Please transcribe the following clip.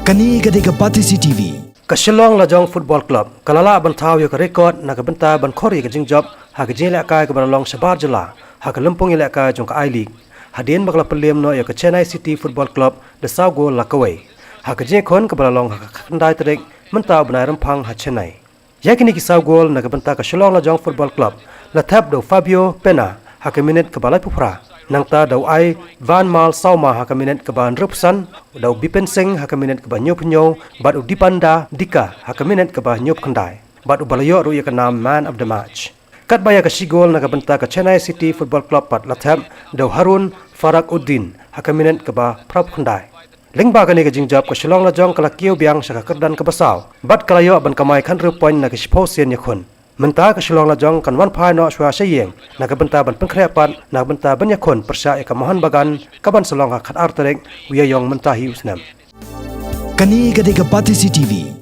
Kani gade Pati CTV. Kasilong Lajong Football Club kalala bantau yo record na kabenta ban khori ka jingjop ha ka jela ka ka balong sabar jela ha ka lumpung ila ka jong ka I League hadin bakla pelem no yo ka Chennai City Football Club de sago lakawai ha ka je khon ka balong ha ka ndai trek mentau banai rampang ha Chennai yakini ki sago na kabenta Kasilong Lajong Football Club la thap do Fabio Pena ha ka minute ka balai pupra nang ta dau ai van mal sauma ha ka minute ka ban rupsan dau bipen sing ha ka minute ka ban nyop nyo bat udipanda dika ha ka minute ka ban nyop khandai bat ubalayo ru ya ka nam man of the match kat baya ka sigol na ka banta ka Chennai City Football Club pat latham dau Harun Farakuddin ha ka minute ka ba prap khandai lengba ka ni ka jingjap ka Shillong Lajong kala kiu biang sa ka kaddan ka basaw bat kalayo ban kamai khan ru point na ka siposen ya khun Mentah ke Shillong Lajong kan wan phai no shwa sayeng na ka benta ban pengkhrepat na benta ban yakon persa ka mohan bagan ka ban salong ha khat arterek wiya yong mentah hi usnam Kani gade Pati CTV.